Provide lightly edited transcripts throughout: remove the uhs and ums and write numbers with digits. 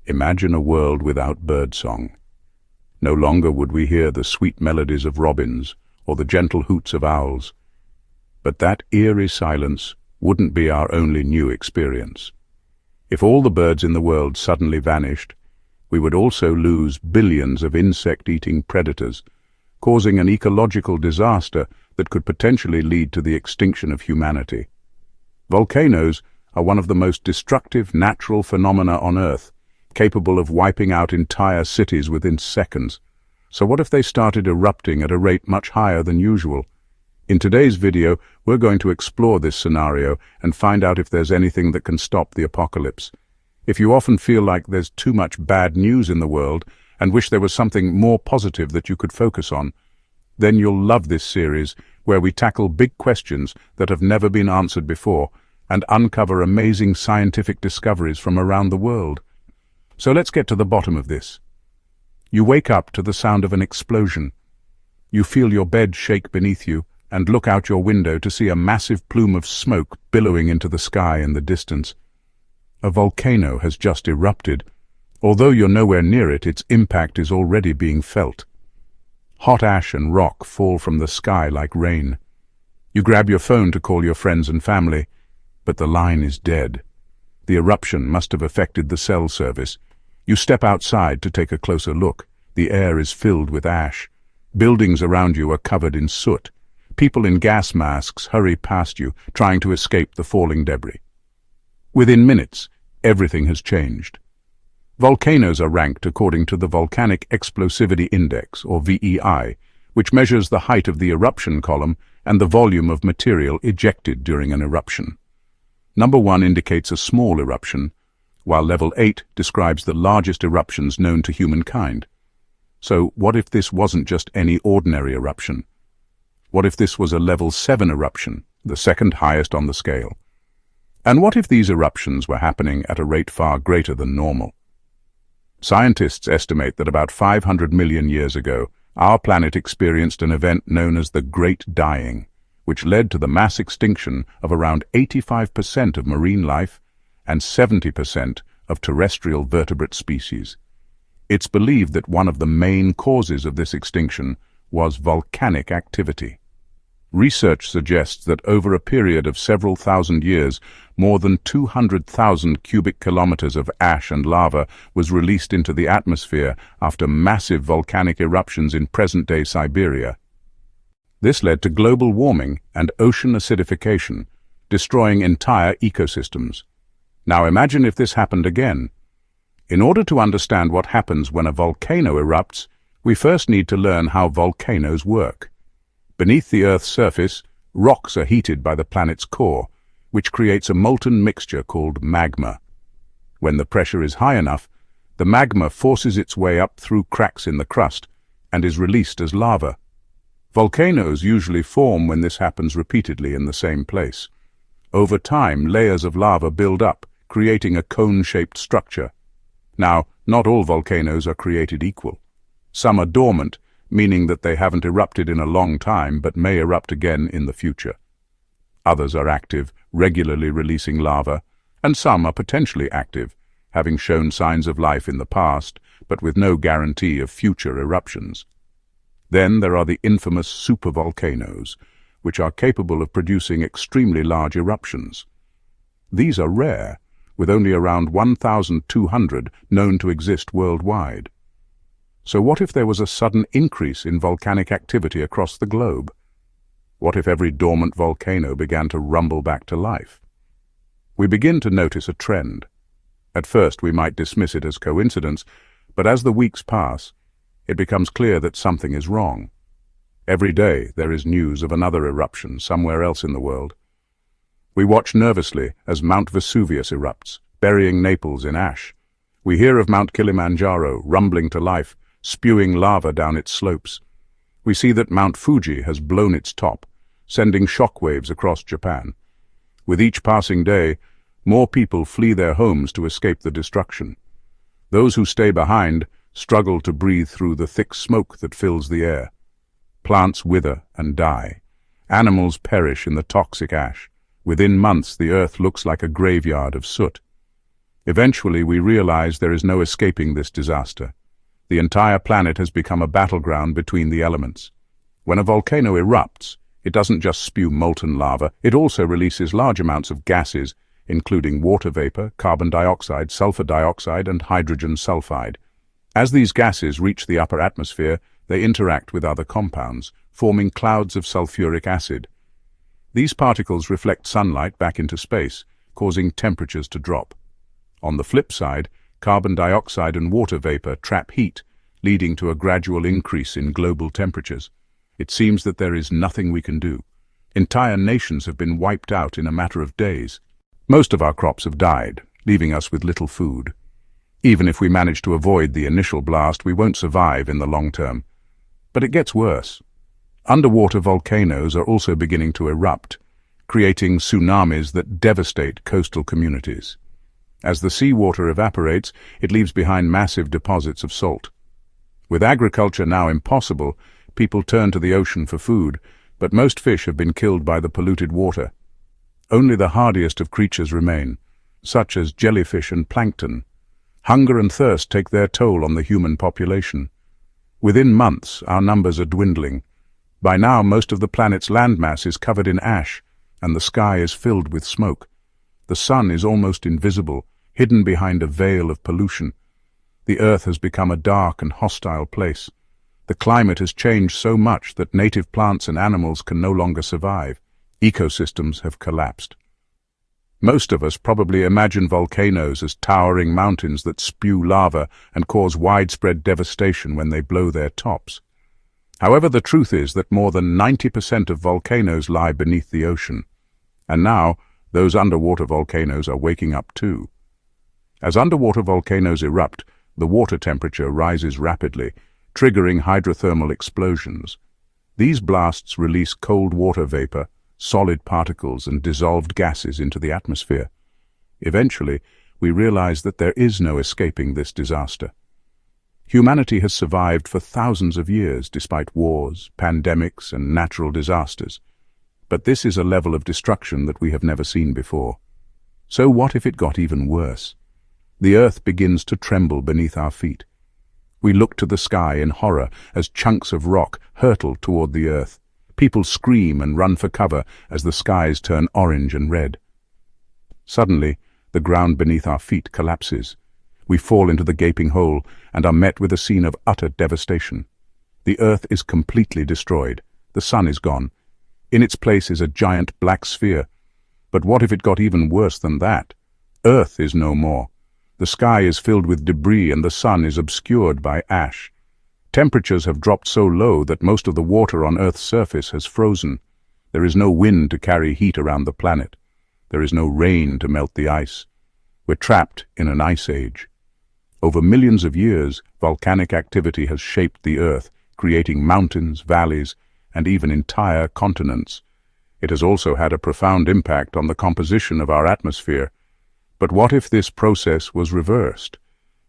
Imagine a world without birdsong. No longer would we hear the sweet melodies of robins or the gentle hoots of owls. But that eerie silence wouldn't be our only new experience. If all the birds in the world suddenly vanished, we would also lose billions of insect-eating predators, causing an ecological disaster that could potentially lead to the extinction of humanity. Volcanoes are one of the most destructive natural phenomena on Earth, capable of wiping out entire cities within seconds. So what if they started erupting at a rate much higher than usual? In today's video, we're going to explore this scenario and find out if there's anything that can stop the apocalypse. If you often feel like there's too much bad news in the world and wish there was something more positive that you could focus on, then you'll love this series where we tackle big questions that have never been answered before and uncover amazing scientific discoveries from around the world. So let's get to the bottom of this. You wake up to the sound of an explosion. You feel your bed shake beneath you and look out your window to see a massive plume of smoke billowing into the sky in the distance. A volcano has just erupted. Although you're nowhere near it, its impact is already being felt. Hot ash and rock fall from the sky like rain. You grab your phone to call your friends and family, but the line is dead. The eruption must have affected the cell service. You step outside to take a closer look. The air is filled with ash. Buildings around you are covered in soot. People in gas masks hurry past you, trying to escape the falling debris. Within minutes, everything has changed. Volcanoes are ranked according to the Volcanic Explosivity Index, or VEI, which measures the height of the eruption column and the volume of material ejected during an eruption. Number 1 indicates a small eruption, while level 8 describes the largest eruptions known to humankind. So what if this wasn't just any ordinary eruption? What if this was a level 7 eruption, the second highest on the scale? And what if these eruptions were happening at a rate far greater than normal? Scientists estimate that about 500 million years ago, our planet experienced an event known as the Great Dying, which led to the mass extinction of around 85% of marine life and 70% of terrestrial vertebrate species. It's believed that one of the main causes of this extinction was volcanic activity. Research suggests that over a period of several thousand years, more than 200,000 cubic kilometers of ash and lava was released into the atmosphere after massive volcanic eruptions in present-day Siberia. This led to global warming and ocean acidification, destroying entire ecosystems. Now imagine if this happened again. In order to understand what happens when a volcano erupts, we first need to learn how volcanoes work. Beneath the Earth's surface, rocks are heated by the planet's core, which creates a molten mixture called magma. When the pressure is high enough, the magma forces its way up through cracks in the crust and is released as lava. Volcanoes usually form when this happens repeatedly in the same place. Over time, layers of lava build up, creating a cone-shaped structure. Now, not all volcanoes are created equal. Some are dormant, meaning that they haven't erupted in a long time but may erupt again in the future. Others are active, regularly releasing lava, and some are potentially active, having shown signs of life in the past, but with no guarantee of future eruptions. Then there are the infamous supervolcanoes, which are capable of producing extremely large eruptions. These are rare, with only around 1,200 known to exist worldwide. So what if there was a sudden increase in volcanic activity across the globe? What if every dormant volcano began to rumble back to life? We begin to notice a trend. At first we might dismiss it as coincidence, but as the weeks pass, it becomes clear that something is wrong. Every day there is news of another eruption somewhere else in the world. We watch nervously as Mount Vesuvius erupts, burying Naples in ash. We hear of Mount Kilimanjaro rumbling to life, spewing lava down its slopes. We see that Mount Fuji has blown its top, sending shockwaves across Japan. With each passing day, more people flee their homes to escape the destruction. Those who stay behind struggle to breathe through the thick smoke that fills the air. Plants wither and die. Animals perish in the toxic ash. Within months, the earth looks like a graveyard of soot. Eventually, we realize there is no escaping this disaster. The entire planet has become a battleground between the elements. When a volcano erupts, it doesn't just spew molten lava, it also releases large amounts of gases, including water vapor, carbon dioxide, sulfur dioxide, and hydrogen sulfide. As these gases reach the upper atmosphere, they interact with other compounds, forming clouds of sulfuric acid. These particles reflect sunlight back into space, causing temperatures to drop. On the flip side, carbon dioxide and water vapor trap heat, leading to a gradual increase in global temperatures. It seems that there is nothing we can do. Entire nations have been wiped out in a matter of days. Most of our crops have died, leaving us with little food. Even if we manage to avoid the initial blast, we won't survive in the long term. But it gets worse. Underwater volcanoes are also beginning to erupt, creating tsunamis that devastate coastal communities. As the seawater evaporates, it leaves behind massive deposits of salt. With agriculture now impossible, people turn to the ocean for food, but most fish have been killed by the polluted water. Only the hardiest of creatures remain, such as jellyfish and plankton. Hunger and thirst take their toll on the human population. Within months, our numbers are dwindling. By now, most of the planet's landmass is covered in ash, and the sky is filled with smoke. The sun is almost invisible, hidden behind a veil of pollution. The Earth has become a dark and hostile place. The climate has changed so much that native plants and animals can no longer survive. Ecosystems have collapsed. Most of us probably imagine volcanoes as towering mountains that spew lava and cause widespread devastation when they blow their tops. However, the truth is that more than 90% of volcanoes lie beneath the ocean. And now, those underwater volcanoes are waking up too. As underwater volcanoes erupt, the water temperature rises rapidly, triggering hydrothermal explosions. These blasts release cold water vapor, solid particles, and dissolved gases into the atmosphere. Eventually, we realize that there is no escaping this disaster. Humanity has survived for thousands of years despite wars, pandemics, and natural disasters. But this is a level of destruction that we have never seen before. So what if it got even worse? The Earth begins to tremble beneath our feet. We look to the sky in horror as chunks of rock hurtle toward the Earth. People scream and run for cover as the skies turn orange and red. Suddenly, the ground beneath our feet collapses. We fall into the gaping hole and are met with a scene of utter devastation. The Earth is completely destroyed. The sun is gone. In its place is a giant black sphere. But what if it got even worse than that? Earth is no more. The sky is filled with debris and the sun is obscured by ash. Temperatures have dropped so low that most of the water on Earth's surface has frozen. There is no wind to carry heat around the planet. There is no rain to melt the ice. We're trapped in an ice age. Over millions of years, volcanic activity has shaped the Earth, creating mountains, valleys, and even entire continents. It has also had a profound impact on the composition of our atmosphere. But what if this process was reversed?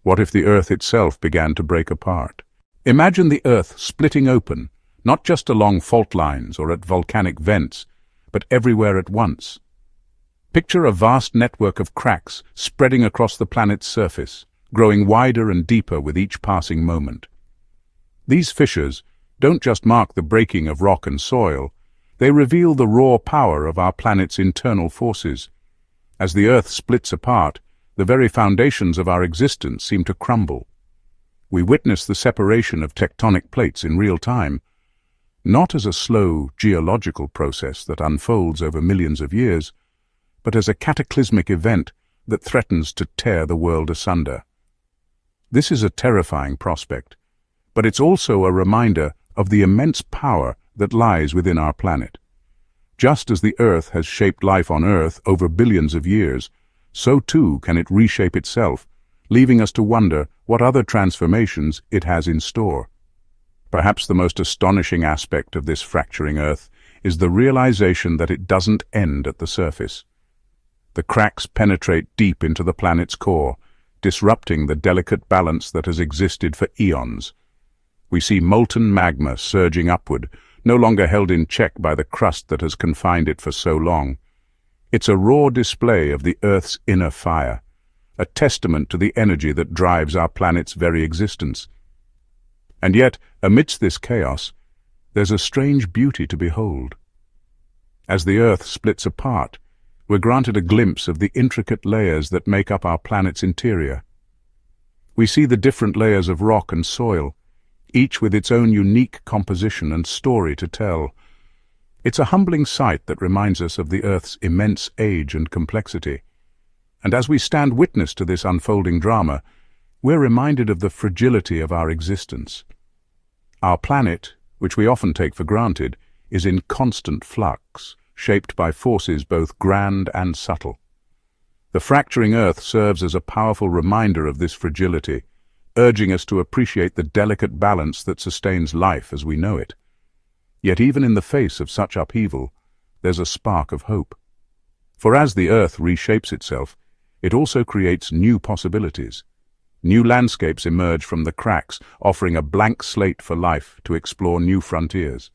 What if the Earth itself began to break apart? Imagine the Earth splitting open, not just along fault lines or at volcanic vents, but everywhere at once. Picture a vast network of cracks spreading across the planet's surface, growing wider and deeper with each passing moment. These fissures don't just mark the breaking of rock and soil, they reveal the raw power of our planet's internal forces. As the Earth splits apart, the very foundations of our existence seem to crumble. We witness the separation of tectonic plates in real time, not as a slow geological process that unfolds over millions of years, but as a cataclysmic event that threatens to tear the world asunder. This is a terrifying prospect, but it's also a reminder of the immense power that lies within our planet. Just as the Earth has shaped life on Earth over billions of years, so too can it reshape itself, leaving us to wonder what other transformations it has in store. Perhaps the most astonishing aspect of this fracturing Earth is the realization that it doesn't end at the surface. The cracks penetrate deep into the planet's core, disrupting the delicate balance that has existed for eons. We see molten magma surging upward, no longer held in check by the crust that has confined it for so long. It's a raw display of the Earth's inner fire, a testament to the energy that drives our planet's very existence. And yet, amidst this chaos, there's a strange beauty to behold. As the Earth splits apart, we're granted a glimpse of the intricate layers that make up our planet's interior. We see the different layers of rock and soil, each with its own unique composition and story to tell. It's a humbling sight that reminds us of the Earth's immense age and complexity. And as we stand witness to this unfolding drama, we're reminded of the fragility of our existence. Our planet, which we often take for granted, is in constant flux, shaped by forces both grand and subtle. The fracturing Earth serves as a powerful reminder of this fragility, urging us to appreciate the delicate balance that sustains life as we know it. Yet even in the face of such upheaval, there's a spark of hope. For as the Earth reshapes itself, it also creates new possibilities. New landscapes emerge from the cracks, offering a blank slate for life to explore new frontiers.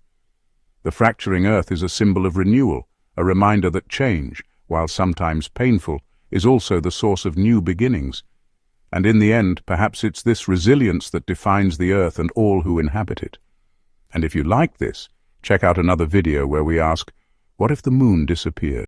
The fracturing Earth is a symbol of renewal, a reminder that change, while sometimes painful, is also the source of new beginnings. And in the end, perhaps it's this resilience that defines the Earth and all who inhabit it. And if you like this, check out another video where we ask, what if the moon disappeared?